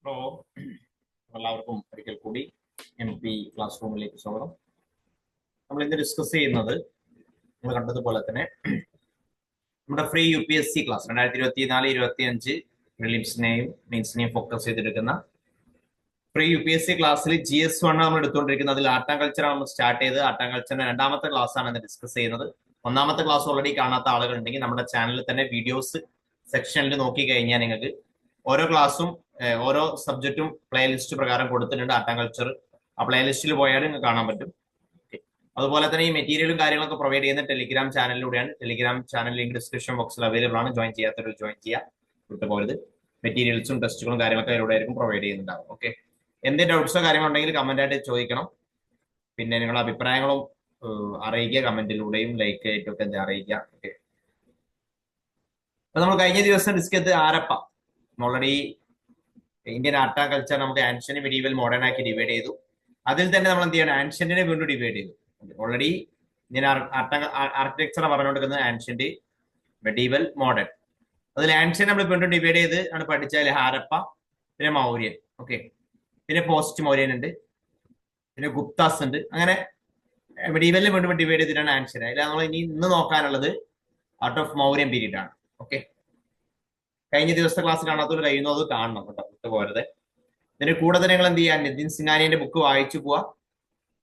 Hello, എല്ലാവർക്കും ഒരിക്കൽ കൂടി MP ക്ലാസ് റൂമിലേക്ക് സ്വാഗതം. നമ്മൾ ഇന്ന് ഡിസ്കസ് ചെയ്യുന്നത് നമ്മൾ കണ്ടതുപോലെ തന്നെ നമ്മുടെ ഫ്രീ UPSC ക്ലാസ് 2024-25 പ്രിലിംസിനെയും മെയിൻസിനെയും ഫോക്കസ് ചെയ്തെടുക്കുന്ന ഫ്രീ UPSC ക്ലാസ്സിൽ GS1 നമ്മൾ എടുത്തുകൊണ്ടിരിക്കുന്നത്. അതിൽ ആർട്ട് ആൻഡ് കൾച്ചർ നമ്മൾ സ്റ്റാർട്ട് ചെയ്ത് ആർട്ട് ആൻഡ് കൾച്ചറിന്റെ രണ്ടാമത്തെ ക്ലാസ് ആണ് ഇന്ന് ഡിസ്കസ് ചെയ്യുന്നത്. ഒന്നാമത്തെ ക്ലാസ് ഓൾറെഡി കാണാത്ത ആളുകൾ ഉണ്ടെങ്കിൽ നമ്മുടെ ചാനലിൽ തന്നെ വീഡിയോസ് സെക്ഷനിൽ നോക്കി കഴിഞ്ഞാൽ നിങ്ങൾക്ക് ഓരോ ക്ലാസ്സും ഓരോ സബ്ജക്റ്റും പ്ലേലിസ്റ്റ് പ്രകാരം കൊടുത്തിട്ടുണ്ട്. ആർട്ട് ആൻഡ് കൾച്ചർ ആ പ്ലേലിസ്റ്റിൽ പോയാൽ നിങ്ങൾക്ക് കാണാൻ പറ്റും. അതുപോലെ തന്നെ ഈ മെറ്റീരിയലും കാര്യങ്ങളൊക്കെ പ്രൊവൈഡ് ചെയ്യുന്ന ടെലിഗ്രാം ചാനലിലൂടെയാണ്. ടെലിഗ്രാം ചാനൽ ലിങ്ക് ഡിസ്ക്രിപ്ഷൻ ബോക്സിൽ അവൈലബിൾ ആണ്. ജോയിൻ ചെയ്യാത്തവർ ജോയിൻ ചെയ്യുക, വിട്ടുപോകരുത്. മെറ്റീരിയൽസും ടെസ്റ്റുകളും കാര്യങ്ങളൊക്കെ അതിലൂടെ ആയിരിക്കും പ്രൊവൈഡ് ചെയ്യുന്നുണ്ടാവും. ഓക്കെ, എന്തെങ്കിലും ഡൗട്ട്സോ കാര്യങ്ങളുണ്ടെങ്കിൽ കമന്റ് ആയിട്ട് ചോദിക്കണം. പിന്നെ നിങ്ങളുടെ അഭിപ്രായങ്ങളും അറിയിക്കുക, കമന്റിലൂടെയും ലൈക്ക് ആയിട്ടൊക്കെ അറിയിക്കുക. ഓക്കെ, അപ്പൊ നമ്മൾ കഴിഞ്ഞ ദിവസം ഡിസ്കസ് ചെയ്ത് ആരപ്പ already Indian art and culture നമുക്ക് ആൻഷ്യന്റ് മെഡീവൽ മോഡേൺ ആക്കി ഡിവൈഡ് ചെയ്തു. അതിൽ തന്നെ നമ്മൾ എന്ത് ചെയ്യണം, ആൻഷ്യന്റിനെ വീണ്ടും ഡിവൈഡ് ചെയ്തു. ഓൾറെഡി ഞാൻ ആർക്കിടെക്ചർ പറഞ്ഞുകൊണ്ടിരിക്കുന്നത് ആൻഷ്യന്റ് മെഡീവൽ മോഡേൺ. അതിൽ ആൻഷ്യന്റ് നമ്മൾ വീണ്ടും ഡിവൈഡ് ചെയ്ത് ആണ് പഠിച്ചാൽ ഹാരപ്പ, പിന്നെ മൗര്യൻ, ഓക്കെ, പിന്നെ പോസ്റ്റ് മൗര്യൻ ഉണ്ട്, പിന്നെ ഗുപ്താസ് ഉണ്ട്. അങ്ങനെ മെഡീവലിനെ വീണ്ടും ഡിവൈഡ് ചെയ്തിട്ടാണ് ആൻഷ്യന്റ്. അതിൽ നമ്മൾ ഇന്ന് നോക്കാനുള്ളത് ഔട്ട് ഓഫ് മൗര്യൻ പീരീഡ് ആണ്. ഓക്കെ, കഴിഞ്ഞ ദിവസത്തെ ക്ലാസ് കാണാത്തവർ കഴിയുന്നു അത് കാണണം കേട്ടോ, വിട്ടുപോരുത്. ഇതിന് കൂടെ തന്നെ നിങ്ങൾ എന്ത് ചെയ്യുക, നിതിൻ സിംഗാനിയുടെ ബുക്ക് വായിച്ചു പോവാ.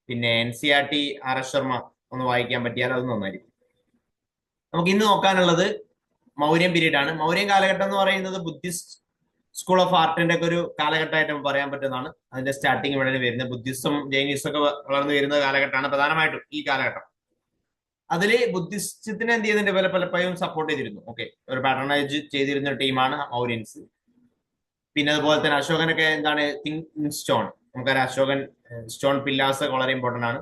പിന്നെ NCERT RS ശർമ്മ ഒന്ന് വായിക്കാൻ പറ്റിയാൽ അത് നന്നായിരിക്കും. നമുക്ക് ഇന്ന് നോക്കാനുള്ളത് മൗര്യൻ പീരീഡ് ആണ്. മൗര്യൻ കാലഘട്ടം എന്ന് പറയുന്നത് ബുദ്ധിസ്റ്റ് സ്കൂൾ ഓഫ് ആർട്ടിന്റെ ഒക്കെ ഒരു കാലഘട്ടമായിട്ട് നമുക്ക് പറയാൻ പറ്റുന്നതാണ്. അതിന്റെ സ്റ്റാർട്ടിങ് ഇവിടെ വരുന്നത് ബുദ്ധിസം ജൈനിസം ഒക്കെ വളർന്നു വരുന്ന കാലഘട്ടമാണ് പ്രധാനമായിട്ടും ഈ കാലഘട്ടം. അതില് ബുദ്ധിസത്തിനെ എന്ത് ചെയ്യുന്നുണ്ട്, പലപ്പോഴും സപ്പോർട്ട് ചെയ്തിരുന്നു. ഓക്കെ, ഒരു പാട്രണൈസ് ചെയ്തിരുന്ന ടീമാണ് മൗര്യൻസ്. പിന്നെ അതുപോലെ തന്നെ അശോകനൊക്കെ എന്താണ് തിങ് സ്റ്റോൺ, നമുക്കറിയാം അശോകൻ സ്റ്റോൺ പില്ലാസ് ഒക്കെ വളരെ ഇമ്പോർട്ടന്റ് ആണ്.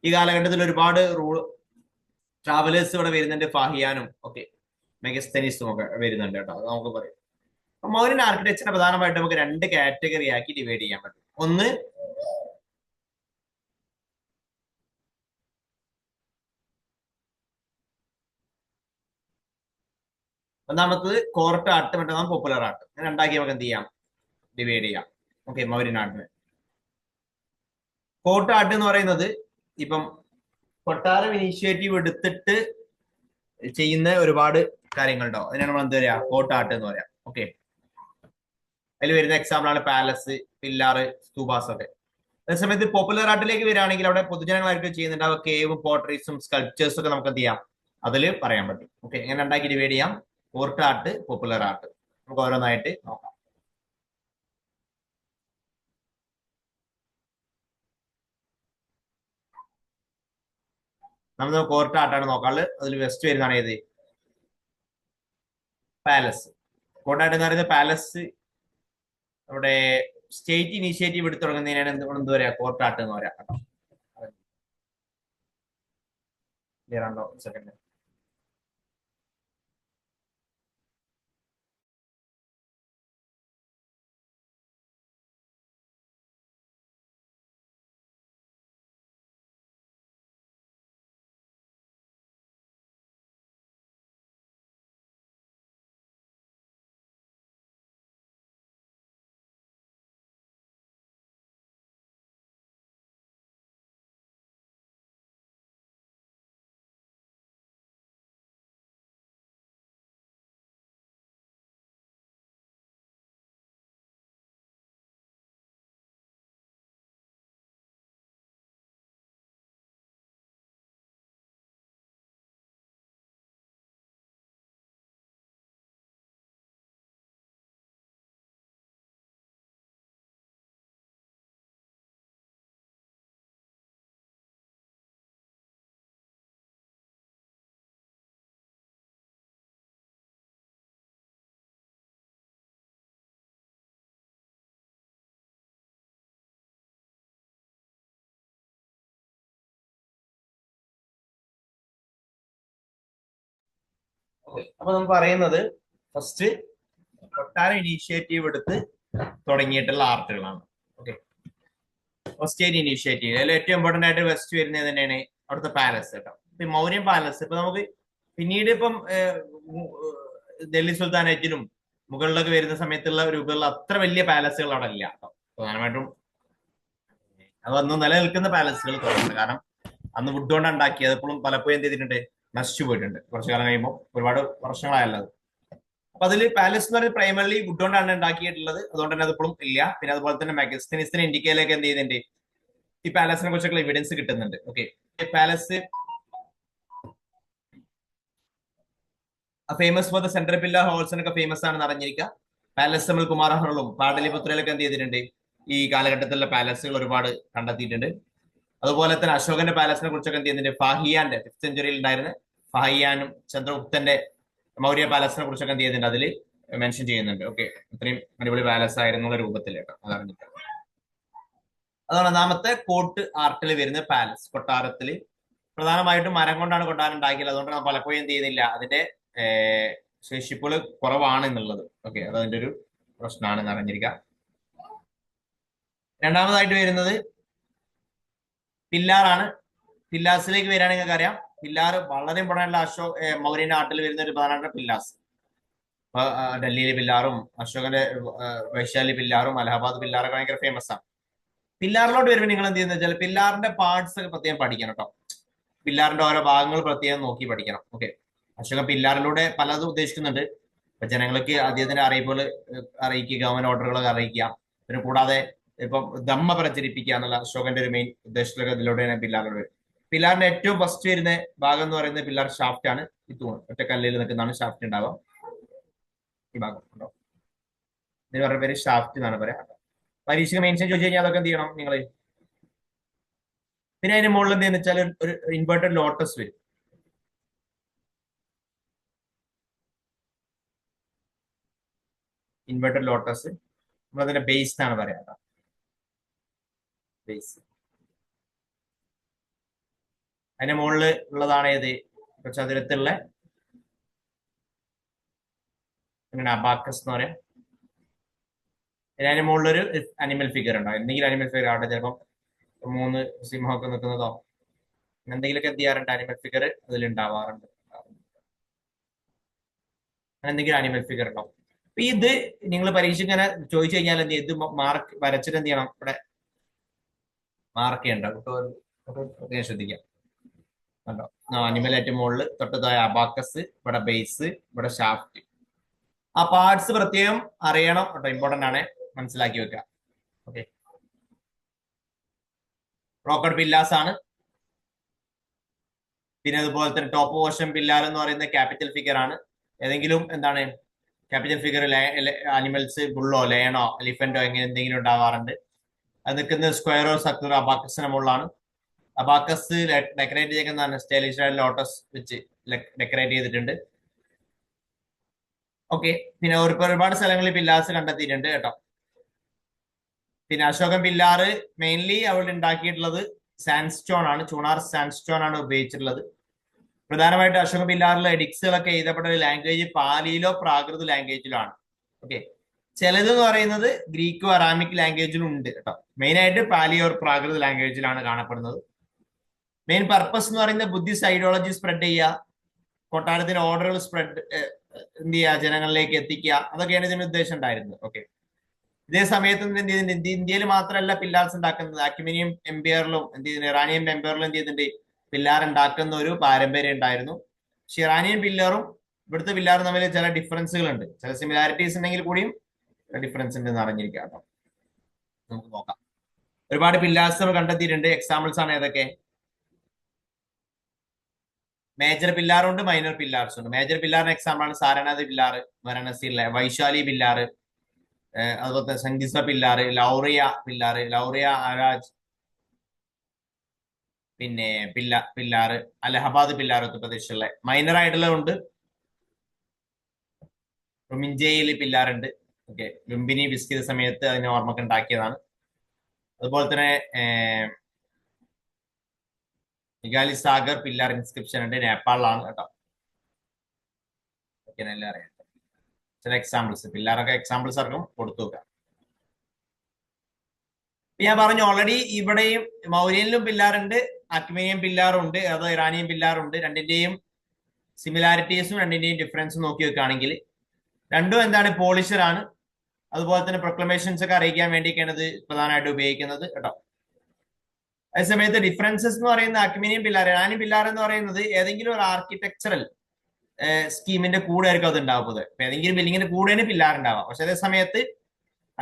ഈ കാലഘട്ടത്തിൽ ഒരുപാട് ട്രാവലേഴ്സ് ഇവിടെ വരുന്നുണ്ട്. ഫാഹിയാനും ഒക്കെ മെഗസ്തനീസും ഒക്കെ വരുന്നുണ്ട് കേട്ടോ, അത് നമുക്ക് പറയാം. മൗര്യൻ ആർക്കിടെക്ചറിനെ പ്രധാനമായിട്ട് നമുക്ക് രണ്ട് കാറ്റഗറി ആക്കി ഡിവൈഡ് ചെയ്യാൻ പറ്റും. ഒന്ന് ഒന്നാമത്തത് കോർട്ട് ആർട്ട്, മറ്റൊന്നാം പോപ്പുലർ ആർട്ട്. രണ്ടാക്കി നമുക്ക് എന്ത് ചെയ്യാം, ഡിവൈഡ് ചെയ്യാം. ഓക്കെ, മൗര്യൻ ആർട്ടിന് കോർട്ട് ആർട്ട് എന്ന് പറയുന്നത് ഇപ്പം കൊട്ടാരം ഇനീഷ്യേറ്റീവ് എടുത്തിട്ട് ചെയ്യുന്ന ഒരുപാട് കാര്യങ്ങളുണ്ടാവും. അതിനാണ് നമ്മൾ എന്താ പറയാ, കോർട്ട് ആർട്ട് എന്ന് പറയാം. ഓക്കെ, അതിൽ വരുന്ന എക്സാമ്പിൾ ആണ് പാലസ്, പില്ലാറ്, സ്തൂപാസ് ഒക്കെ. അതേസമയത്ത് പോപ്പുലർ ആർട്ടിലേക്ക് വരികയാണെങ്കിൽ അവിടെ പൊതുജനങ്ങളായിട്ട് ചെയ്യുന്നുണ്ടാവും കേവും പോർട്രേറ്റ്സും സ്കൾപ്ചേഴ്സും ഒക്കെ നമുക്ക് എന്ത് ചെയ്യാം, അതിൽ പറയാൻ പറ്റും. ഓക്കെ, എങ്ങനെ ഉണ്ടാക്കി ഡിവൈഡ് ചെയ്യാം, കോർട്ട് ആർട്ട്, പോപ്പുലർ ആർട്ട്. നമുക്ക് ഓരോന്നായിട്ട് നോക്കാം. നമ്മൾ കോർട്ട് ആർട്ടാണ് നോക്കാറുള്ളത്. അതിൽ വെസ്റ്റ് വരുന്നതാണ് ഏത്, പാലസ്. കോർട്ട് ആർട്ട് എന്ന് പറയുന്നത് പാലസ് നമ്മുടെ സ്റ്റേറ്റ് ഇനീഷ്യേറ്റീവ് എടുത്തു തുടങ്ങുന്നതിനാണ് എന്ത് പറയാ, കോർട്ട് ആർട്ട് എന്ന് പറയാം കേട്ടോ. ക്ലിയർ ആണോ? സെക്കൻഡ്. അപ്പൊ നമ്മൾ പറയുന്നത് ഫസ്റ്റ് കൊട്ടാരം ഇനീഷ്യേറ്റീവ് എടുത്ത് തുടങ്ങിയിട്ടുള്ള ആർട്ടുകളാണ്. ഓക്കെ, സ്റ്റേറ്റ് ഇനീഷ്യേറ്റീവ് അതിൽ ഏറ്റവും ഇമ്പോർട്ടന്റ് ആയിട്ട് വെസ്റ്റ് വരുന്നത് തന്നെയാണ് അവിടുത്തെ പാലസ് കേട്ടോ. ഇപ്പൊ മൗര്യൻ പാലസ് ഇപ്പൊ നമുക്ക് പിന്നീട് ഇപ്പം ഡൽഹി സുൽത്താനേറ്റിനും മുകളിലൊക്കെ വരുന്ന സമയത്തുള്ള രൂപമുള്ള അത്ര വലിയ പാലസുകൾ അവിടെ ഇല്ല കേട്ടോ. പ്രധാനമായിട്ടും അതൊന്നും നിലനിൽക്കുന്ന പാലസുകൾ കുറവാണ്. കാരണം അന്ന് വുഡ് കൊണ്ടാണ് ഉണ്ടാക്കിയത്. എപ്പോഴും പലപ്പോഴും എന്ത് ചെയ്തിട്ടുണ്ട്, നശിച്ചു പോയിട്ടുണ്ട് കുറച്ചു കാലം കഴിയുമ്പോൾ. ഒരുപാട് വർഷങ്ങളായുള്ളത്. അപ്പൊ അതിൽ പാലസ് എന്ന് പറയുന്നത് പ്രൈമറിലി വുഡ് കൊണ്ടാണ് ഉണ്ടാക്കിയിട്ടുള്ളത്. അതുകൊണ്ട് തന്നെ അതിപ്പോഴും ഇല്ല. പിന്നെ അതുപോലെ തന്നെ മെഗസ്തനീസിന് ഇന്ത്യയിലേക്ക് എന്ത് ചെയ്യുന്നുണ്ട്, ഈ പാലസിനെ കുറിച്ചൊക്കെ എവിഡൻസ് കിട്ടുന്നുണ്ട്. Okay, palace famous for the central pillar ഹോൾസിനൊക്കെ ഫേമസ് ആണെന്ന് അറിഞ്ഞിരിക്കുക. പാലസ് തമ്മിൽ കുമാരഹോളും പാടലിപുത്രയിലൊക്കെ എന്ത് ചെയ്തിട്ടുണ്ട്, ഈ കാലഘട്ടത്തിലുള്ള പാലസുകൾ ഒരുപാട് കണ്ടെത്തിയിട്ടുണ്ട്. അതുപോലെ തന്നെ അശോകന്റെ പാലസിനെ കുറിച്ചൊക്കെ എന്ത് ചെയ്യുന്നുണ്ട്, ഫാഹിയാന്റെ 5th സെഞ്ചുറിയിൽ ഉണ്ടായിരുന്ന ഫാഹിയാനും ചന്ദ്രഗുപ്തന്റെ മൗര്യ പാലസിനെ കുറിച്ചൊക്കെ എന്ത് ചെയ്യുന്നുണ്ട്, അതിൽ മെൻഷൻ ചെയ്യുന്നുണ്ട്. ഓക്കെ, ഇത്രയും അടിപൊളി പാലസ് ആയിരുന്നുള്ള രൂപത്തിൽ കേട്ടോ. അതറിഞ്ഞിട്ട് അതാണ് ഒന്നാമത്തെ കോട്ട് ആർട്ടിൽ വരുന്ന പാലസ്. കൊട്ടാരത്തിൽ പ്രധാനമായിട്ടും മരം കൊണ്ടാണ് കൊട്ടാരം ഉണ്ടാക്കിയത്. അതുകൊണ്ട് പലപ്പോഴും എന്ത് ചെയ്യുന്നില്ല, അതിന്റെ ശേഷിപ്പുകൾ കുറവാണ് എന്നുള്ളത്. ഓക്കെ, അതതിന്റെ ഒരു പ്രശ്നമാണെന്ന് അറിഞ്ഞിരിക്കുക. രണ്ടാമതായിട്ട് വരുന്നത് പില്ലാറാണ്. പില്ലാസിലേക്ക് വരികയാണെങ്കിൽ നിങ്ങൾക്ക് അറിയാം, പില്ലാർ വളരെ ഇമ്പോർട്ടൻ്റ് മൗര്യന്റെ ആർട്ടിൽ വരുന്ന ഒരു പ്രധാനപ്പെട്ട പില്ലാസ്. ഡൽഹിയിലെ പില്ലാറും അശോകന്റെ വൈശാലി പില്ലാറും അലഹബാദ് പില്ലാറൊക്കെ ഭയങ്കര ഫേമസ് ആണ്. പില്ലാറിലോട്ട് വരുമ്പോൾ നിങ്ങൾ എന്ത് ചെയ്യുന്നത് വെച്ചാൽ പില്ലാറിന്റെ പാർട്സ് ഒക്കെ പ്രത്യേകം പഠിക്കണം കേട്ടോ. പില്ലാറിന്റെ ഓരോ ഭാഗങ്ങൾ പ്രത്യേകം നോക്കി പഠിക്കണം. ഓക്കെ, അശോകൻ പില്ലാറിലൂടെ പലതും ഉദ്ദേശിക്കുന്നുണ്ട്. ഇപ്പൊ ജനങ്ങൾക്ക് അദ്ദേഹത്തിന്റെ അറിയിപ്പുകൾ അറിയിക്കുക, ഗവൺമെന്റ് ഓർഡറുകളൊക്കെ അറിയിക്കുക. പിന്നെ കൂടാതെ ഇപ്പം ദമ്മ പ്രചരിപ്പിക്കുക എന്നുള്ള അശോകന്റെ ഒരു മെയിൻ ഉദ്ദേശത്തിലൊക്കെ ഇതിലൂടെ പില്ലാറിലൂടെ. പില്ലാറിന്റെ ഏറ്റവും ഫസ്റ്റ് വരുന്ന ഭാഗം എന്ന് പറയുന്നത് പില്ലാർ ഷാഫ്റ്റ് ആണ്. ഈ തൂണ് ഒറ്റ കല്ലിൽ നിൽക്കുന്നതാണ് ഷാഫ്റ്റ് ഉണ്ടാവുക. ഈ ഭാഗം ഉണ്ടോ, ഇതിന് പറഞ്ഞ പേര് ഷാഫ്റ്റ് എന്നാണ് പറയാ. പരീക്ഷ മെയിൻഷൻ ചോദിച്ചു കഴിഞ്ഞാൽ അതൊക്കെ എന്ത് ചെയ്യണം നിങ്ങൾ. പിന്നെ അതിന്റെ മുകളിൽ എന്തെന്ന് വെച്ചാൽ ഒരു ഇൻവേർട്ടഡ് ലോട്ടസ് വരും. ഇൻവേർട്ടഡ് ലോട്ടസ് നമ്മളതിന്റെ ബേസ് എന്നാണ് പറയാ. ബേസ് അതിന്റെ മുകളിൽ ഉള്ളതാണ് ഏത്, ചതുരത്തിലുള്ള അബാക്കസ് എന്ന് പറയാം. പിന്നെ അതിന്റെ മുകളിലൊരു അനിമൽ ഫിഗർ ഉണ്ടാവും. എന്തെങ്കിലും അനിമൽ ഫിഗർ ആവട്ടെ, ചിലപ്പം 3 സിംഹമൊക്കെ നിൽക്കുന്നതോ എന്തെങ്കിലുമൊക്കെ എന്ത് ചെയ്യാറുണ്ട്, അനിമൽ ഫിഗർ അതിൽ ഉണ്ടാവാറുണ്ട്. എന്തെങ്കിലും അനിമൽ ഫിഗർ ഉണ്ടാവും. അപ്പൊ ഇത് നിങ്ങൾ പരീക്ഷ ഇങ്ങനെ ചോദിച്ചു കഴിഞ്ഞാൽ എന്ത് ചെയ്യും, ഇത് മാർക്ക് വരച്ചിട്ട് എന്ത് ചെയ്യണം, ഇവിടെ മാർക്ക് ചെയ്യണ്ട. ശ്രദ്ധിക്കാം കണ്ടോ, അനിമൽ ഏറ്റവും മുകളിൽ തൊട്ടതായ അബാക്കസ്, ഇവിടെ ബേസ്, ഇവിടെ ഷാഫ്റ്റ്. ആ പാർട്സ് പ്രത്യേകം അറിയണം കേട്ടോ, ഇമ്പോർട്ടന്റ് ആണ്, മനസ്സിലാക്കി വെക്കുക. ഓക്കെ, റോക്കഡ് പില്ലാസ് ആണ്. പിന്നെ അതുപോലെ തന്നെ ടോപ്പ് പോർഷൻ പില്ലാർ എന്ന് പറയുന്ന ക്യാപിറ്റൽ ഫിഗർ ആണ്. ഏതെങ്കിലും എന്താണ് ക്യാപിറ്റൽ ഫിഗർ അനിമൽസ്, ബുള്ളോ ലയണോ എലിഫന്റോ എങ്ങനെ എന്തെങ്കിലും ഉണ്ടാവാറുണ്ട്. അത് നിൽക്കുന്നത് സ്ക്വയറോ സർക്കുലർ അബാക്കസിന് മുകളിലാണ്. അബാക്കസ് ഡെക്കറേറ്റ് ചെയ്യുന്നതാണ് സ്റ്റൈലിഷ് ലോട്ടസ് വെച്ച് ഡെക്കറേറ്റ് ചെയ്തിട്ടുണ്ട്. ഓക്കെ, പിന്നെ ഒരുപാട് സ്ഥലങ്ങളിൽ പില്ലാസ് കണ്ടെത്തിയിട്ടുണ്ട് കേട്ടോ. പിന്നെ അശോകൻ പില്ലാറ് മെയിൻലി അവിടെ ഉണ്ടാക്കിയിട്ടുള്ളത് സാൻഡ്സ്റ്റോൺ ആണ്, ചൂണാർ സാൻഡ്സ്റ്റോൺ ആണ് ഉപയോഗിച്ചിട്ടുള്ളത്. പ്രധാനമായിട്ട് അശോക പില്ലാറിലെ എഡിക്സുകളൊക്കെ എഴുതപ്പെട്ട ഒരു ലാംഗ്വേജ് പാലിയിലോ പ്രാകൃത ലാംഗ്വേജിലോ ആണ്. ഓക്കെ, ചിലത് എന്ന് പറയുന്നത് ഗ്രീക്കോ അറാമിക് ലാംഗ്വേജിലും ഉണ്ട് കേട്ടോ. മെയിൻ ആയിട്ട് പാലിയോ പ്രാകൃത ലാംഗ്വേജിലാണ് കാണപ്പെടുന്നത്. മെയിൻ പർപ്പസ് എന്ന് പറയുന്നത് ബുദ്ധിസ്റ്റ് ഐഡിയോളജി സ്പ്രെഡ് ചെയ്യുക, കൊട്ടാരത്തിന്റെ ഓർഡറുകൾ സ്പ്രെഡ് എന്ത് ചെയ്യുക, ജനങ്ങളിലേക്ക് എത്തിക്കുക, അതൊക്കെയാണ് ഇതിന്റെ ഉദ്ദേശം ഉണ്ടായിരുന്നത്. ഓക്കെ, ഇതേ സമയത്ത് എന്ത് ചെയ്യുന്നുണ്ട്, ഇന്ത്യയിൽ മാത്രമല്ല പില്ലാർസ് ഉണ്ടാക്കുന്നത്, അക്യുമിനിയം എംപയറിലും എന്ത് ചെയ്യുന്നത്, ഇറാനിയൻ എംപയറിലും എന്ത് ചെയ്യുന്നുണ്ട്, പില്ലാർ ഉണ്ടാക്കുന്ന ഒരു പാരമ്പര്യം ഉണ്ടായിരുന്നു. പക്ഷെ ഇറാനിയൻ പില്ലറും ഇവിടുത്തെ പില്ലാറും തമ്മിൽ ചില ഡിഫറൻസുകൾ ഉണ്ട്. ചില സിമിലാരിറ്റീസ് ഉണ്ടെങ്കിൽ കൂടിയും ഡിഫറൻസ് ഉണ്ട് എന്ന് അറിഞ്ഞിരിക്കുക കേട്ടോ. നമുക്ക് നോക്കാം. ഒരുപാട് പില്ലാർസ് നമ്മൾ കണ്ടെത്തിയിട്ടുണ്ട്. എക്സാമ്പിൾസ് ആണ് ഏതൊക്കെ, മേജർ പില്ലാറുണ്ട്, മൈനർ പില്ലാർസ് ഉണ്ട്. മേജർ പില്ലാറിന് എക്സാമ്പിൾ ആണ് സാരനാഥ് പില്ലാർ വാരണസിയിലെ, വൈശാലി പില്ലാർ, അതുപോലെ തന്നെ സംഗീസ പില്ലാർ, ലൗറിയ പില്ലാർ, ലൗറിയ ആരാജ്, പിന്നെ പില്ലാർ അലഹബാദ് പില്ലാർ ഉത്തർപ്രദേശിലെ. മൈനർ ആയിട്ടുള്ളതുണ്ട്, റുമിഞ്ചയിൽ പില്ലാറുണ്ട്. ഓക്കെ, ലുംബിനി വിസ്കിത സമയത്ത് അതിന് ഓർമ്മക്ക് ഉണ്ടാക്കിയതാണ്. അതുപോലെ തന്നെ നിഗാലി സാഗർ പില്ലാർ ഇൻസ്ക്രിപ്ഷൻ ഉണ്ട്, നേപ്പാളിലാണ് കേട്ടോ. ഓക്കെ, എല്ലാം അറിയാം. ചില എക്സാമ്പിൾസ് പില്ലാറൊക്കെ എക്സാമ്പിൾസ് ആർക്കും കൊടുത്തു നോക്കാം. ഞാൻ പറഞ്ഞു ഓൾറെഡി ഇവിടെയും മൗര്യനിലും പില്ലാറുണ്ട്, അക്മേനിയൻ പില്ലാറുണ്ട്, അതോ ഇറാനിയൻ പില്ലാറുണ്ട്. രണ്ടിന്റെയും സിമിലാരിറ്റീസും രണ്ടിന്റെയും ഡിഫറൻസും നോക്കി വെക്കുകയാണെങ്കിൽ രണ്ടും എന്താണ് പോളിഷർ ആണ്. അതുപോലെ തന്നെ പ്രൊക്ലമേഷൻസ് ഒക്കെ അറിയിക്കാൻ വേണ്ടിയൊക്കെയാണ് ഇത് പ്രധാനമായിട്ട് ഉപയോഗിക്കുന്നത് കേട്ടോ. അതേസമയത്ത് ഡിഫറൻസസ് എന്ന് പറയുന്ന അക്മിനിയം പില്ലാർ, റാനി പില്ലാർ എന്ന് പറയുന്നത് ഏതെങ്കിലും ഒരു ആർക്കിടെക്ചറൽ സ്കീമിന്റെ കൂടെ ആയിരിക്കും അത് ഉണ്ടാവുന്നത്. ഇപ്പൊ ഏതെങ്കിലും ബിൽഡിങ്ങിന്റെ കൂടെയാണ് പില്ലാർ ഉണ്ടാവുക. പക്ഷെ അതേ സമയത്ത്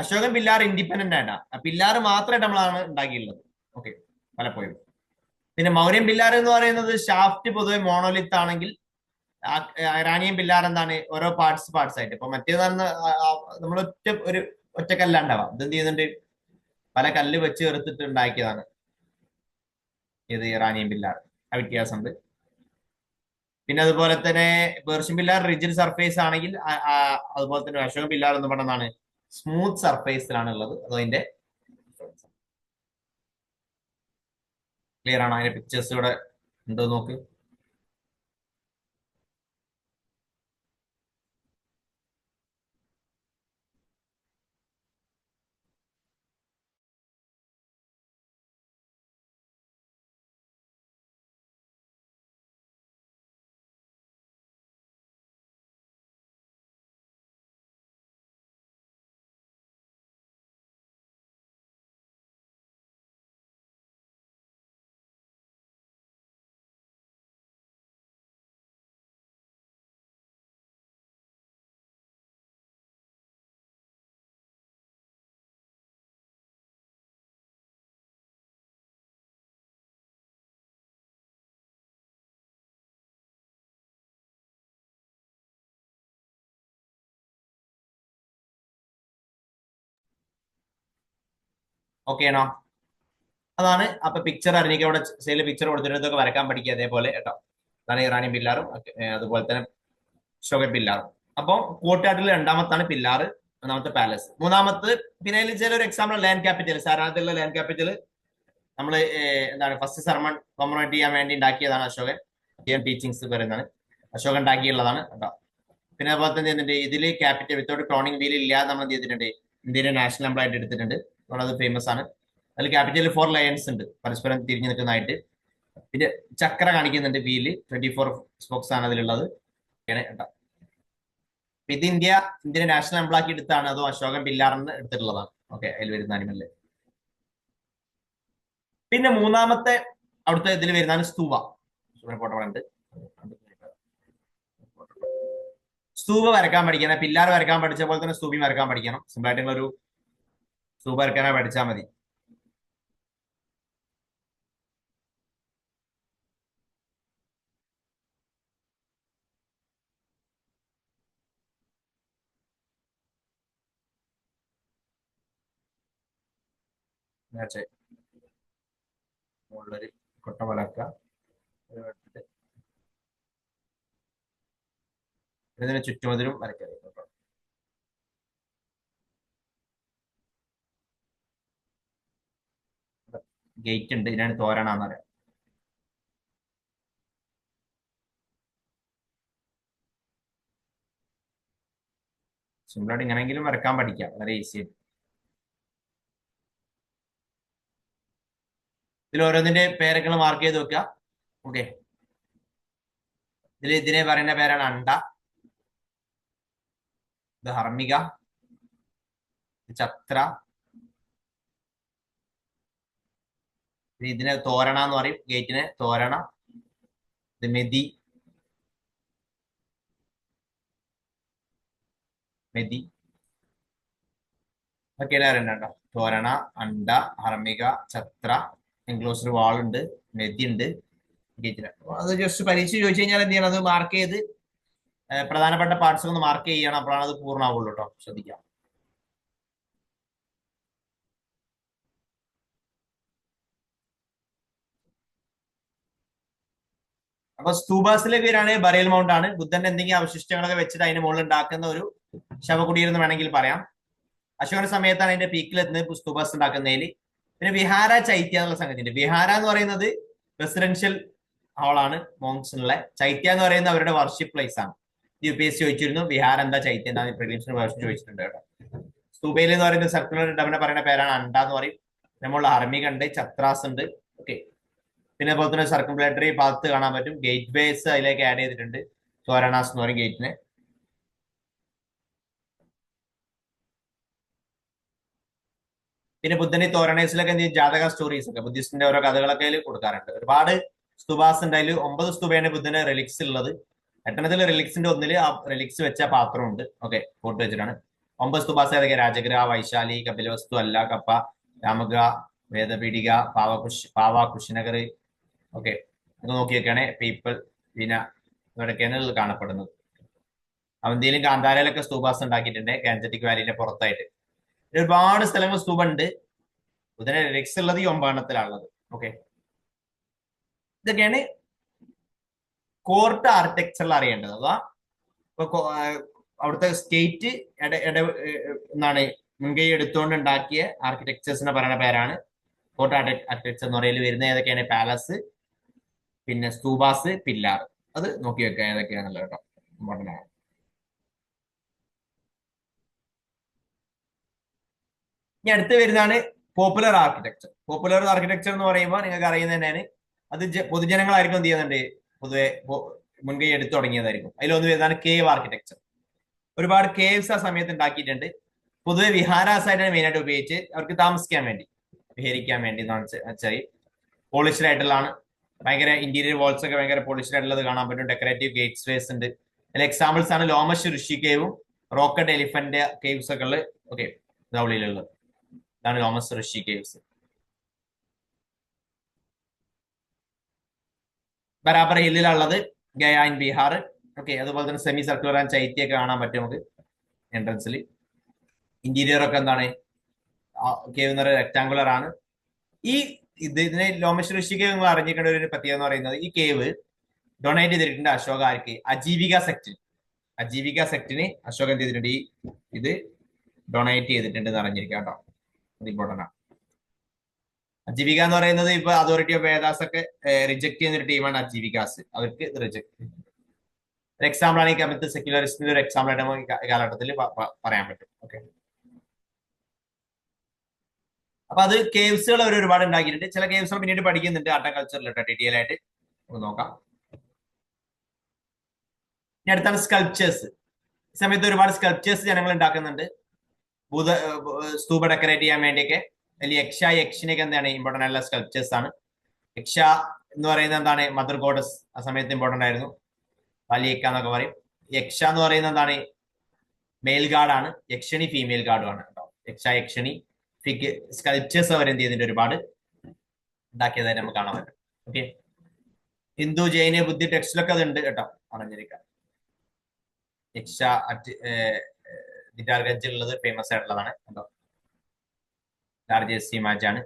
അശോകൻ പില്ലാർ ഇൻഡിപെൻഡന്റ് ആയിട്ടാണ്, ആ പില്ലാർ മാത്രമായിട്ട് നമ്മളാണ് ഉണ്ടാക്കിയിട്ടുള്ളത്. ഓക്കെ, പലപ്പോഴും. പിന്നെ മൗര്യൻ പില്ലാർ എന്ന് പറയുന്നത് ഷാഫ്റ്റ് പൊതുവെ മോണോലിത്ത് ആണെങ്കിൽ ഇറാനിയൻ പില്ലാർ എന്താണ് ഓരോ പാർട്സ് ആയിട്ട്. ഇപ്പൊ മറ്റേത് നമ്മൾ ഒറ്റ കല്ലാണ്ടാവാം. ഇത് എന്ത് ചെയ്യുന്നുണ്ട്, പല കല്ല് വെച്ച് ചേർത്തിട്ട് ഉണ്ടാക്കിയതാണ് ഇത് ഇറാനിയൻ പില്ലാർ. ആ വ്യത്യാസമുണ്ട്. പിന്നെ അതുപോലെ തന്നെ പേർഷ്യൻ പില്ലാർ റിജിഡ് സർഫേസ് ആണെങ്കിൽ അതുപോലെ തന്നെ അശോകൻ പില്ലാർ എന്ന് പറയുന്നതാണ് സ്മൂത്ത് സർഫേസിലാണ് ഉള്ളത്. അതിന്റെ ക്ലിയർ ആണോ? അതിന്റെ പിക്ചേഴ്സ് ഇവിടെ ഉണ്ടോ നോക്ക്. ഓക്കെ ആണോ? അതാണ്. അപ്പൊ പിക്ചർ അറിഞ്ഞിട്ട് അവിടെ സൈഡിൽ പിക്ചർ കൊടുത്തിട്ടൊക്കെ വരക്കാൻ പഠിക്കുക അതേപോലെ കേട്ടോ. അതാണ് ഇറാനിയൻ പില്ലാറും അതുപോലെ തന്നെ അശോകൻ പില്ലാറും. അപ്പൊ കോർട്ട്യാർഡിൽ രണ്ടാമത്താണ് പില്ലാറ്, മൂന്നാമത്തെ പാലസ്. മൂന്നാമത്ത് പിന്നെ അതിൽ ചില ഒരു എക്സാമ്പിൾ ലാൻഡ് ക്യാപിറ്റൽ, സാധാരണത്തിലുള്ള ലാൻഡ് ക്യാപിറ്റൽ നമ്മൾ എന്താണ് ഫസ്റ്റ് സർമൺ കമ്മ്യൂണേറ്റ് ചെയ്യാൻ വേണ്ടി ഉണ്ടാക്കിയതാണ് അശോകൻ. ടീച്ചിങ്സ് പറയുന്നതാണ് അശോകൻ ഉണ്ടാക്കിയുള്ളതാണ് കേട്ടോ. പിന്നെ അതുപോലെ തന്നെ എന്തുണ്ട്, ഇതില് ക്യാപിറ്റൽ വിത്തൗട്ട് ക്രോണിംഗ് വീൽ ഇല്ലാതെ നമ്മൾ എന്ത് ചെയ്തിട്ടുണ്ട്, ഇന്ത്യയുടെ നാഷണൽ എംബ്ലം ആയിട്ട് എടുത്തിട്ടുണ്ട്. അത് ഫേമസ് ആണ്. അതിൽ ക്യാപിറ്റലിൽ 4 ലയൺസ് ഉണ്ട് പരസ്പരം തിരിഞ്ഞു നിൽക്കുന്നതായിട്ട്. പിന്നെ ചക്ര കാണിക്കുന്നുണ്ട്, വീല് 24 സ്പോക്സ് ആണ് അതിലുള്ളത് കേട്ടോ. ഇത് ഇന്ത്യയുടെ നാഷണൽ എംബ്ലം ആക്കി എടുത്താണ്, അതോ അശോകൻ പില്ലാറിന് എടുത്തിട്ടുള്ളതാണ്. ഓക്കെ, അതിൽ വരുന്ന അനിമലില്. പിന്നെ മൂന്നാമത്തെ അവിടുത്തെ ഇതിൽ വരുന്നതാണ് സ്തൂപ. ഫോട്ടോ ഉണ്ട്. സ്തൂപ വരക്കാൻ പഠിക്കണം. പില്ലാർ വരക്കാൻ പഠിച്ച പോലെ തന്നെ സ്തൂപി വരക്കാൻ പഠിക്കണം. സിമ്പിൾ ആയിട്ടുള്ള ഒരു സ്തൂപ വരക്കാനായി പഠിച്ചാൽ മതി. മുകളിലൊരു കൊട്ട വലക്ക, ഇതിന് ചുറ്റുമതിലും വരയ്ക്കരുത്. ഗേറ്റ് ഉണ്ട്, ഇതിനാണ് തോരണാന്ന് പറയാം. സിമ്പിളായിട്ട് ഇങ്ങനെയെങ്കിലും വരക്കാൻ പഠിക്കാം, വളരെ ഈസി ആയിട്ട്. ഇതിൽ ഓരോന്നിന്റെ പേരൊക്കെ മാർക്ക് ചെയ്ത് വെക്കുക. ഓക്കെ, ഇതിനെ പറയുന്ന പേരാണ് അണ്ട, ഇത് ഹർമിക, ചത്ര, ഇതിനെ തോരണ എന്ന് പറയും, ഗേറ്റിനെ തോരണ. ഇത് മെതി, ഒക്കെയാണ് അറിയണ്ടോ. തോരണ, അണ്ട, ഹർമിക, ചത്ര, എൻക്ലോസ്ഡ് വാൾ ഉണ്ട്, മെതി ഉണ്ട് ഗേറ്റിന്. അത് ജസ്റ്റ് പരീക്ഷ ചോദിച്ചു കഴിഞ്ഞാൽ എന്ത് ചെയ്യണം, അത് മാർക്ക് ചെയ്ത് പ്രധാനപ്പെട്ട പാർട്സ് ഒന്ന് മാർക്ക് ചെയ്യണം. അപ്പോഴാണ് അത് പൂർണ്ണമാവുള്ളൂ കേട്ടോ, ശ്രദ്ധിക്കാം. അപ്പൊ സ്തൂബാസിലേക്ക് വരികയാണെങ്കിൽ ബറിയൽ മൗണ്ട് ആണ്. ബുദ്ധന്റെ എന്തെങ്കിലും അവശിഷ്ടങ്ങളൊക്കെ വെച്ചിട്ട് അതിന്റെ മുകളിൽ ഉണ്ടാക്കുന്ന ഒരു ശവകുടീരം എന്ന് വേണമെങ്കിൽ പറയാം. അശോകന സമയത്താണ് അതിന്റെ പീക്കിൽ എത്തുന്നത് സ്തൂബാസ് ഉണ്ടാക്കുന്നതിൽ. പിന്നെ വിഹാര ചൈത്യ എന്നുള്ള സംഗതി ഉണ്ട്. വിഹാര എന്ന് പറയുന്നത് റെസിഡൻഷ്യൽ ഹാളാണ് മോങ്സിനുള്ള. ചൈത്യ എന്ന് പറയുന്നത് അവരുടെ വർഷിപ്പ് പ്ലേസ് ആണ്. UPSC ചോദിച്ചിരുന്നു വിഹാര എന്താ ചൈത്യ എന്താ, പ്രിലിംസിന് വേർഷൻ ചോദിച്ചിട്ടുണ്ട് കേട്ടോ. സ്തൂബയിൽ എന്ന് പറയുന്നത് സർക്കുലർ ഡബിനെ പറയുന്ന പേരാണ് അണ്ട എന്ന് പറയും. നമ്മളുടെ ഹർമിക ഉണ്ട്, ചത്രാസ് ഉണ്ട്. ഓക്കെ, പിന്നെ അതുപോലെ തന്നെ സർക്കുംപ്ലേറ്ററി ഭാഗത്ത് കാണാൻ പറ്റും. ഗേറ്റ് വേസ് അതിലേക്ക് ആഡ് ചെയ്തിട്ടുണ്ട്. തോരണാസ് എന്ന് പറയും ഗേറ്റിന്. പിന്നെ ബുദ്ധന്റെ തോരണേഴ്സിലൊക്കെ എന്ത് ചെയ്യും, ജാതക സ്റ്റോറീസ് ഒക്കെ ബുദ്ധിസ്റ്റിന്റെ ഓരോ കഥകളൊക്കെ അതിൽ കൊടുക്കാറുണ്ട്. ഒരുപാട് സ്തുപാസ് ഉണ്ട്. അതിൽ 9 സ്തുപയാണ് ബുദ്ധന്റെ റിലിക്സ് ഉള്ളത്. 8 റിലിക്സിന്റെ ഒന്നില് ആ റിലിക്സ് വെച്ച പാത്രമുണ്ട്. ഓക്കെ, ഫോട്ടോ വെച്ചിട്ടാണ്. 9 സ്തുപാസ് ഏതൊക്കെ? രാജഗ്രഹ, വൈശാലി, കപിലവസ്തു, അല്ല കപ്പ, രാമഗ, വേദപീഠിക, കുശിനഗർ. ഓക്കെ, അത് നോക്കിയൊക്കെയാണ് പീപ്പിൾ വിന ഇവിടെയൊക്കെയാണ് കാണപ്പെടുന്നത്. അവന്തിയിലും കാന്താരയിലൊക്കെ സ്തൂപാസ് ഉണ്ടാക്കിയിട്ടുണ്ട്, ഗാൻജറ്റിക് വാലിന്റെ പുറത്തായിട്ട്. ഒരുപാട് സ്ഥലങ്ങൾ സ്തൂപ ഉണ്ട്. ബുധനെ റിലിക്സ് ഉള്ളത് ഈ 9 ഓക്കെ, ഇതൊക്കെയാണ് കോർട്ട് ആർക്കിടെക്ചറിൽ അറിയേണ്ടത്. അഥവാ ഇപ്പൊ അവിടുത്തെ സ്റ്റേറ്റ് എന്താണ് മുൻകൈ എടുത്തുകൊണ്ട് ഉണ്ടാക്കിയ ആർക്കിടെക്ചേഴ്സിനെ പറയുന്ന പേരാണ് കോർട്ട് ആർക്കിടെക്ചർ എന്ന് പറയുന്നത്. വരുന്ന ഏതൊക്കെയാണ്? പാലസ്, പിന്നെ സ്തൂപാസ്, പില്ലാർ. അത് നോക്കി വെക്കുക ഏതൊക്കെയാണല്ലോ കേട്ടോ, ഇമ്പോർട്ടൻ്റ് ആണ്. ഇനി അടുത്ത് വരുന്നതാണ് പോപ്പുലർ ആർക്കിടെക്ചർ. പോപ്പുലർ ആർക്കിടെക്ചർ എന്ന് പറയുമ്പോൾ നിങ്ങൾക്ക് അറിയുന്നത് തന്നെയാണ്, അത് പൊതുജനങ്ങളായിരിക്കും എന്ത് ചെയ്യുന്നുണ്ട്, പൊതുവെ മുൻകൈ എടുത്തു തുടങ്ങിയതായിരിക്കും. അതിലൊന്ന് വരുന്നതാണ് കേവ് ആർക്കിടെക്ചർ. ഒരുപാട് കേവ്സ് ആ സമയത്ത് ഉണ്ടാക്കിയിട്ടുണ്ട്. പൊതുവെ വിഹാരാസായിട്ടാണ് മെയിൻ ആയിട്ട് ഉപയോഗിച്ച് അവർക്ക് താമസിക്കാൻ വേണ്ടി, വിഹരിക്കാൻ വേണ്ടി വെച്ചാൽ പോളിഷ്ഡ് ആയിട്ടുള്ളതാണ്. ഭയങ്കര ഇന്റീരിയർ വാൾസ് ഒക്കെ ഭയങ്കര പോളിഷ്ഡ് ആയിട്ടുള്ളത് കാണാൻ പറ്റും. ഡെക്കറേറ്റീവ് ഗേറ്റ്സ് വേസ് ഉണ്ട്. അതിൽ എക്സാമ്പിൾസ് ആണ് ലോമഷ് ഋഷി കേവും റോക്കറ്റ് എലിഫന്റ് കേവ്സ് ഒക്കെ ഉള്ളത്. ഓക്കെ, ധൗളിയിലുള്ളത് ഇതാണ് ലോമസ് ഋഷി കേവ്സ്. ബരാബർ ഹില്ലിലുള്ളത് ഗയ ഇൻ ബീഹാർ. ഓക്കെ, അതുപോലെ തന്നെ സെമി സർക്കുലർ ആൻഡ് ചൈത്യ ഒക്കെ കാണാൻ പറ്റും നമുക്ക് എൻട്രൻസിൽ. ഇന്റീരിയർ ഒക്കെ എന്താണ്, കേവ് എന്ന് പറയുന്നത് റെക്ടാങ്കുലർ ആണ്. ഈ ഇതിനെ ലോമേഷ് ഋഷി കേവ് നിങ്ങൾ അറിഞ്ഞിരിക്കേണ്ട ഒരു പ്രത്യേകത എന്ന് പറയുന്നത്, ഈ കേവ് ഡൊണേറ്റ് ചെയ്തിട്ടുണ്ട് അശോക ആർക്ക്? അജീവിക സെക്ടിന്. അജീവിക സെക്ടിന് അശോകൻ എന്ത് ചെയ്തിട്ടുണ്ട്? ഇത് ഡൊണേറ്റ് ചെയ്തിട്ടുണ്ട് എന്ന് അറിഞ്ഞിരിക്കാം കേട്ടോ, അത് ഇമ്പോർട്ടൻ്റ് ആണ്. അജീവിക എന്ന് പറയുന്നത് ഇപ്പൊ അതോറിറ്റി ഓഫ് വേദാസ് ഒക്കെ റിജക്ട് ചെയ്യുന്ന ഒരു ടീമാണ് അജീവികാസ്. അവർക്ക് ഇത് റിജക്ട്. ഒരു എക്സാമ്പിൾ ആണ് ഈ കമ്മിറ്റ് സെക്യുലറിസ്റ്റിന്റെ ഒരു എക്സാമ്പിൾ ആയിട്ട് നമുക്ക് കാലഘട്ടത്തിൽ പറയാൻ പറ്റും. ഓക്കെ, അപ്പൊ അത് കേവ്സുകൾ അവർ ഒരുപാട് ഉണ്ടാക്കിയിട്ടുണ്ട്. ചില കേവ്സുകൾ പിന്നീട് പഠിക്കുന്നുണ്ട് ആർട്ടിക്കൾച്ചറിലിട്ട് ഡീറ്റെയിൽ ആയിട്ട് നമുക്ക് നോക്കാം. ഇനി അടുത്താണ് സ്കൾപ്ചേഴ്സ്. ഈ സമയത്ത് ഒരുപാട് സ്കൾപ്ചേഴ്സ് ജനങ്ങൾ ഉണ്ടാക്കുന്നുണ്ട് സ്തൂപ ഡെക്കറേറ്റ് ചെയ്യാൻ വേണ്ടിയൊക്കെ. അതിൽ യക്ഷ, യക്ഷിനൊക്കെ എന്താണ് ഇമ്പോർട്ടൻ്റ് ആയിട്ടുള്ള സ്കൾപ്ചേഴ്സ് ആണ്. യക്ഷ എന്ന് പറയുന്നത് എന്താണ്? മദർ ഗോഡസ് ആ സമയത്ത് ഇമ്പോർട്ടൻ്റ് ആയിരുന്നു. വലിയക്ക എന്നൊക്കെ പറയും. യക്ഷ എന്ന് പറയുന്നത് എന്താണ്? മെയിൽ ഗാർഡാണ്. യക്ഷണി ഫീമെയിൽ ഗാർഡും ആണ് കേട്ടോ. യക്ഷ, യക്ഷണി സ്കൾപ്ചേഴ്സ് അവർ എന്ത് ചെയ്തിട്ട് ഒരുപാട് ഉണ്ടാക്കിയതായിട്ട് നമുക്ക് കാണാൻ പറ്റും. ഓക്കെ, ഹിന്ദു, ജൈന, ബുദ്ധി ടെക്സ്റ്റിലൊക്കെ അത് ഉണ്ട് കേട്ടോ, അറിഞ്ഞിരിക്കാം. യക്ഷ ദിറ്റാർഗഞ്ചിലുള്ളത് ഫേമസ് ആയിട്ടുള്ളതാണ് കേട്ടോ. ലാർജസ്റ്റ് ഇമേജ് ആണ്.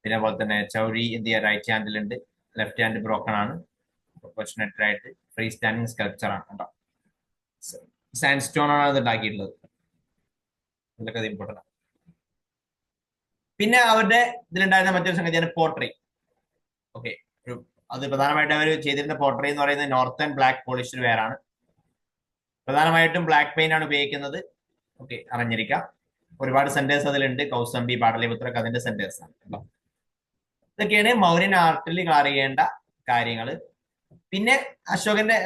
പിന്നെ പോലെ തന്നെ ചൗരി ഇന്ത്യ റൈറ്റ് ഹാൻഡിലുണ്ട്, ലെഫ്റ്റ് ഹാൻഡ് ബ്രോക്കൺ ആണ്. പ്രൊപ്പോർഷനേറ്റ് ആയിട്ട് ഫ്രീ സ്റ്റാൻഡിങ് സ്കൾപ്ചർ ആണ് കേട്ടോ. സാൻഡ് സ്റ്റോൺ ആണ് അത് ഉണ്ടാക്കിയിട്ടുള്ളത്. ഇതൊക്കെ അത് ഇമ്പോർട്ടൻ്റ് ആണ്. പിന്നെ അവരുടെ ഇതിലുണ്ടായിരുന്ന മറ്റൊരു സംഗതിയാണ് പോർട്രേ. ഓക്കെ, അത് പ്രധാനമായിട്ട് അവർ ചെയ്തിരുന്ന പോർട്രേ എന്ന് പറയുന്നത് നോർത്തേൺ ബ്ലാക്ക് പോളിഷ്ഡ് വെയർ ആണ്. പ്രധാനമായിട്ടും ബ്ലാക്ക് പെയിന്റ് ആണ് ഉപയോഗിക്കുന്നത്. ഓക്കെ, അറിഞ്ഞിരിക്കാം. ഒരുപാട് സെന്റേഴ്സ് അതിലുണ്ട്. കൗസംബി, പാടലിപുത്രക്ക് അതിന്റെ സെന്റേഴ്സ് ആണ്. ഇതൊക്കെയാണ് മൗര്യൻ ആർട്ടിൽ അറിയേണ്ട കാര്യങ്ങൾ. പിന്നെ അശോകന്റെ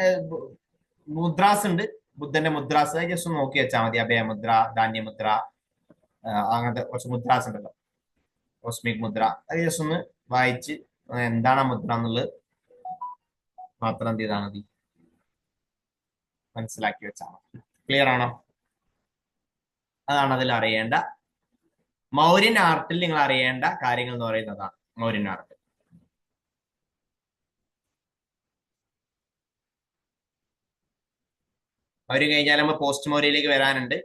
മുദ്രാസ് ഉണ്ട്. ബുദ്ധന്റെ മുദ്രാസ് ജസ്റ്റ് ഒന്ന് നോക്കി വെച്ചാൽ മതി. അഭയമുദ്ര, ധാന്യമുദ്ര, അങ്ങനത്തെ കുറച്ച് മുദ്രാസ് ഉണ്ടല്ലോ. കോസ്മിക് മുദ്ര, അത് ജസ്റ്റ് ഒന്ന് വായിച്ച് എന്താണ് മുദ്ര എന്നുള്ളത് മാത്രം എന്ത് ചെയ്താൽ മതി, മനസ്സിലാക്കി വെച്ചാൽ മതി. ക്ലിയർ ആണോ? അതാണ് അതിൽ അറിയേണ്ട മൗര്യൻ ആർട്ടിൽ നിങ്ങൾ അറിയേണ്ട കാര്യങ്ങൾ എന്ന് പറയുന്നതാണ് മൗര്യൻ ആർട്ട്. മൗര്യൻ കഴിഞ്ഞാൽ നമ്മൾ പോസ്റ്റ് മൗര്യയിലേക്ക് വരാനുണ്ട്.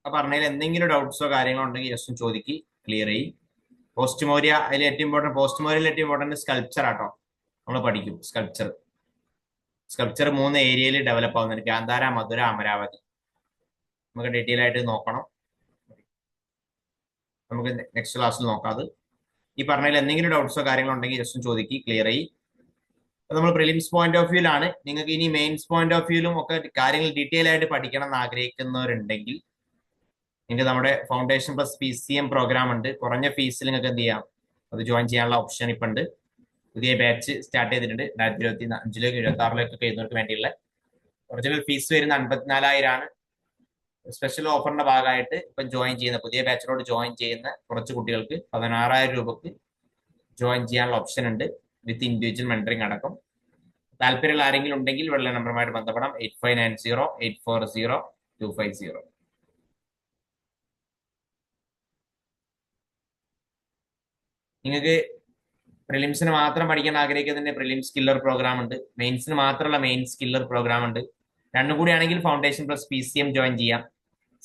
പറഞ്ഞതിൽ എന്തെങ്കിലും ഡൗട്ട്സോ കാര്യങ്ങളോ ഉണ്ടെങ്കിൽ ജസ്റ്റ് ചോദിക്ക്, ക്ലിയർ ചെയ്യും. പോസ്റ്റ് മൗര്യ അതിൽ ഏറ്റവും ഇമ്പോർട്ടൻറ്റ്, പോസ്റ്റ് മൗര്യയിൽ ഏറ്റവും ഇമ്പോർട്ടൻറ്റ് സ്കൾപ്ചർ ആട്ടോ. നമ്മൾ പഠിക്കും സ്കൾപ്ചർ. സ്കൾപ്ചർ 3 ഏരിയയിൽ ഡെവലപ്പ് ആവുന്നുണ്ട്: ഗാന്ധാര, മധുര, അമരാവതി. നമുക്ക് ഡീറ്റെയിൽ ആയിട്ട് നോക്കണം. നമുക്ക് നെക്സ്റ്റ് ക്ലാസ്സിൽ നോക്കാം. അത് ഈ പറഞ്ഞതിൽ എന്തെങ്കിലും ഡൗട്ട്സോ കാര്യങ്ങളോ ഉണ്ടെങ്കിൽ ജസ്റ്റ് ചോദിക്ക്, ക്ലിയർ ചെയ്യും. നമ്മൾ പ്രിലിംസ് പോയിന്റ് ഓഫ് വ്യൂലാണ്. നിങ്ങൾക്ക് ഇനി മെയിൻസ് പോയിന്റ് ഓഫ് വ്യൂലും ഒക്കെ കാര്യങ്ങൾ ഡീറ്റെയിൽ ആയിട്ട് പഠിക്കണം എന്ന് ആഗ്രഹിക്കുന്നവരുണ്ടെങ്കിൽ നിങ്ങൾക്ക് നമ്മുടെ ഫൗണ്ടേഷൻ പ്ലസ് PCM പ്രോഗ്രാം ഉണ്ട്. കുറഞ്ഞ ഫീസിൽ നിങ്ങൾക്ക് എന്ത് ചെയ്യാം, അത് ജോയിൻ ചെയ്യാനുള്ള ഓപ്ഷൻ ഇപ്പം ഉണ്ട്. പുതിയ ബാച്ച് സ്റ്റാർട്ട് ചെയ്തിട്ടുണ്ട് 2025 2026 എഴുതുന്നവർക്ക് വേണ്ടിയുള്ള ഒറിജിനൽ ഫീസ് വരുന്ന 54,000 ആണ്. സ്പെഷ്യൽ ഓഫറിന്റെ ഭാഗമായിട്ട് ഇപ്പം ജോയിൻ ചെയ്യുന്ന പുതിയ ബാച്ചിലോട് ജോയിൻ ചെയ്യുന്ന കുറച്ച് കുട്ടികൾക്ക് 16,000 രൂപക്ക് ജോയിൻ ചെയ്യാനുള്ള ഓപ്ഷൻ ഉണ്ട്, വിത്ത് ഇൻഡിവിജ്വൽ മെന്ററിംഗ് അടക്കം. താല്പര്യമുള്ള ആരെങ്കിലും ഉണ്ടെങ്കിൽ വെള്ള നമ്പറുമായിട്ട് ബന്ധപ്പെടാം 8590840250. നിങ്ങൾക്ക് പ്രിലിംസിന് മാത്രം പഠിക്കാൻ ആഗ്രഹിക്കുന്നതിന്റെ പ്രിലിംസ് കില്ലർ പ്രോഗ്രാം ഉണ്ട്, മെയിൻസിന് മാത്രമുള്ള മെയിൻസ് കില്ലർ പ്രോഗ്രാം ഉണ്ട്. രണ്ടും കൂടി ആണെങ്കിൽ ഫൗണ്ടേഷൻ പ്ലസ് PCM ജോയിൻ ചെയ്യാം.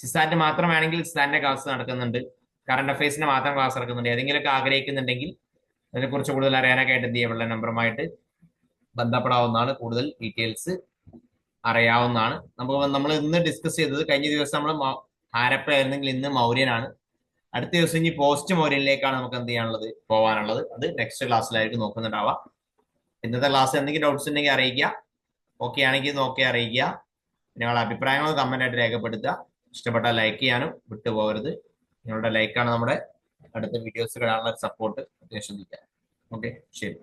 സിസാറ്റ് മാത്രമാണെങ്കിൽ സിസാറ്റിന്റെ ക്ലാസ് നടക്കുന്നുണ്ട്, കറണ്ട് അഫയേഴ്സിന്റെ മാത്രം ക്ലാസ് നടക്കുന്നുണ്ട്. ഏതെങ്കിലുമൊക്കെ ആഗ്രഹിക്കുന്നുണ്ടെങ്കിൽ അതിനെക്കുറിച്ച് കൂടുതൽ അറിയാനൊക്കെ ആയിട്ട് എന്ത് ചെയ്യാനുള്ള നമ്പറുമായിട്ട് ബന്ധപ്പെടാവുന്നതാണ്. കൂടുതൽ ഡീറ്റെയിൽസ് അറിയാവുന്നതാണ്. നമ്മൾ ഇന്ന് ഡിസ്കസ് ചെയ്തത്, കഴിഞ്ഞ ദിവസം നമ്മൾ ഹാരപ്പ ആയിരുന്നെങ്കിൽ ഇന്ന് മൗര്യനാണ്. അടുത്ത ദിവസം ഇനി പോസ്റ്റ് മൗര്യനിലേക്കാണ് നമുക്ക് എന്ത് ചെയ്യാനുള്ളത്, പോകാനുള്ളത്. അത് നെക്സ്റ്റ് ക്ലാസ്സിലായിരിക്കും നോക്കുന്നുണ്ടാവാം. ഇന്നത്തെ ക്ലാസ് എന്തെങ്കിലും ഡൗട്ട്സ് ഉണ്ടെങ്കിൽ അറിയിക്കുക. ഓക്കെ ആണെങ്കിൽ നോക്കി അറിയിക്കുക. നിങ്ങളുടെ അഭിപ്രായങ്ങൾ കമന്റ് ആയിട്ട് രേഖപ്പെടുത്തുക. ഇഷ്ടപ്പെട്ടാൽ ലൈക്ക് ചെയ്യാനും വിട്ടുപോകരുത്. നിങ്ങളുടെ ലൈക്കാണ് നമ്മുടെ അടുത്ത വീഡിയോസ് കാണാനുള്ള സപ്പോർട്ട്. ശ്രദ്ധിക്കുക. ഓക്കെ, ശരി.